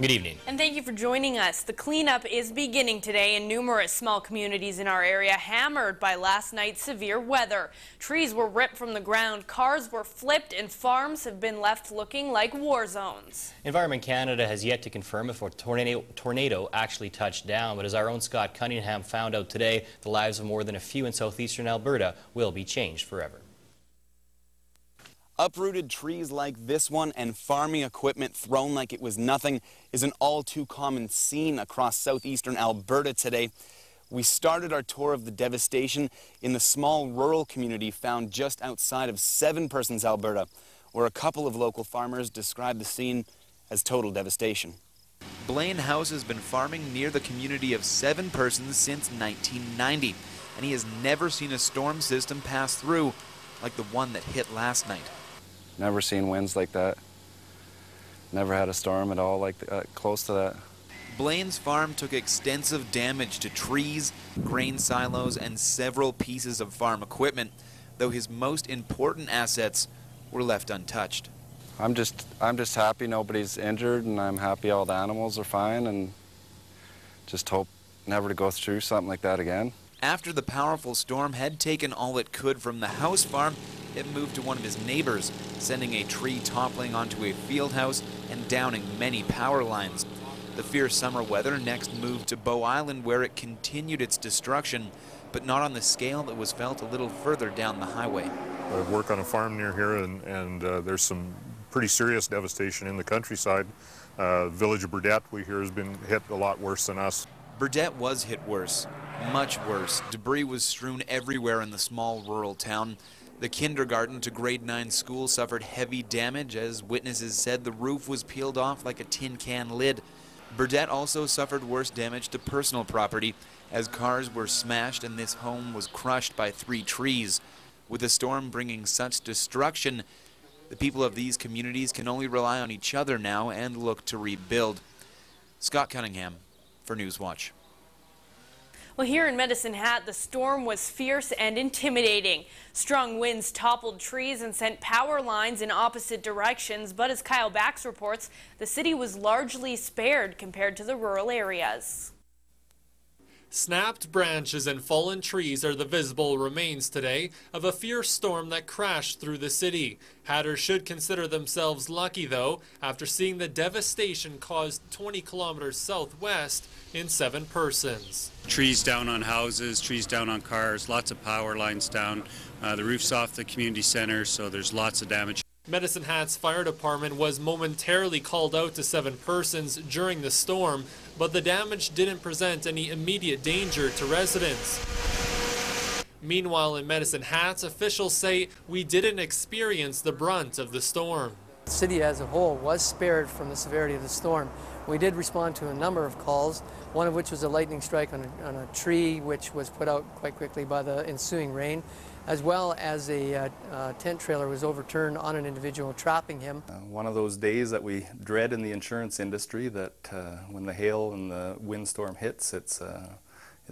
Good evening. And thank you for joining us. The cleanup is beginning today in numerous small communities in our area, hammered by last night's severe weather. Trees were ripped from the ground, cars were flipped, and farms have been left looking like war zones. Environment Canada has yet to confirm if a tornado actually touched down, but as our own Scott Cunningham found out today, the lives of more than a few in southeastern Alberta will be changed forever. Uprooted trees like this one and farming equipment thrown like it was nothing is an all too common scene across southeastern Alberta today. We started our tour of the devastation in the small rural community found just outside of Seven Persons, Alberta, where a couple of local farmers described the scene as total devastation. Blain Haus has been farming near the community of Seven Persons since 1990, and he has never seen a storm system pass through like the one that hit last night. Never seen winds like that. Never had a storm at all like close to that. Blain's farm took extensive damage to trees, grain silos, and several pieces of farm equipment, though his most important assets were left untouched. I'm just happy nobody's injured, and I'm happy all the animals are fine, and just hope never to go through something like that again. After the powerful storm had taken all it could from the Haus farm, it moved to one of his neighbors, sending a tree toppling onto a field house and downing many power lines. The fierce summer weather next moved to Bow Island, where it continued its destruction, but not on the scale that was felt a little further down the highway. I work on a farm near here, and there's some pretty serious devastation in the countryside. Village of Burdett, we hear, has been hit a lot worse than us. Burdett was hit worse, much worse. Debris was strewn everywhere in the small rural town. The kindergarten to grade 9 school suffered heavy damage, as witnesses said the roof was peeled off like a tin can lid. Burdett also suffered worse damage to personal property, as cars were smashed and this home was crushed by 3 trees. With the storm bringing such destruction, the people of these communities can only rely on each other now and look to rebuild. Scott Cunningham for Newswatch. Well, here in Medicine Hat, the storm was fierce and intimidating. Strong winds toppled trees and sent power lines in opposite directions, but as Kyle Bax reports, the city was largely spared compared to the rural areas. Snapped branches and fallen trees are the visible remains today of a fierce storm that crashed through the city. Hatters should consider themselves lucky, though, after seeing the devastation caused 20 kilometers southwest in Seven Persons. Trees down on houses, trees down on cars, lots of power lines down. The roof's off the community center, so there's lots of damage. Medicine Hat's fire department was momentarily called out to Seven Persons during the storm, but the damage didn't present any immediate danger to residents. Meanwhile, in Medicine Hat, officials say we didn't experience the brunt of the storm. The city as a whole was spared from the severity of the storm. We did respond to a number of calls, one of which was a lightning strike on a tree, which was put out quite quickly by the ensuing rain, as well as a tent trailer was overturned on an individual, trapping him. One of those days that we dread in the insurance industry, that when the hail and the windstorm hits, it's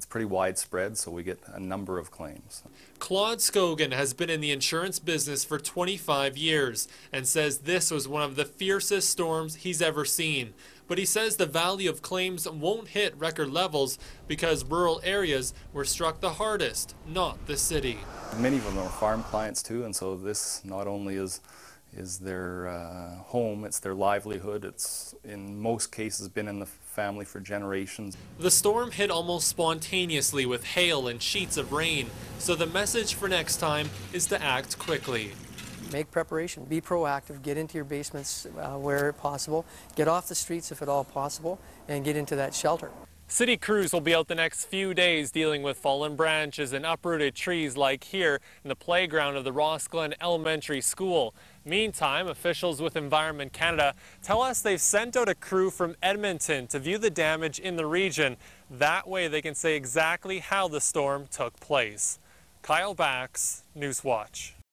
pretty widespread, so we get a number of claims. Claude Skogen has been in the insurance business for 25 years and says this was one of the fiercest storms he's ever seen. But he says the value of claims won't hit record levels because rural areas were struck the hardest, not the city. Many of them are farm clients too, and so this not only is their home, it's their livelihood. It's in most cases been in the family for generations. The storm hit almost spontaneously with hail and sheets of rain, so the message for next time is to act quickly. Make preparation, be proactive, get into your basements where possible, get off the streets if at all possible, and get into that shelter. City crews will be out the next few days dealing with fallen branches and uprooted trees like here in the playground of the Ross Glen Elementary School. Meantime, officials with Environment Canada tell us they've sent out a crew from Edmonton to view the damage in the region. That way they can say exactly how the storm took place. Kyle Bax, Newswatch.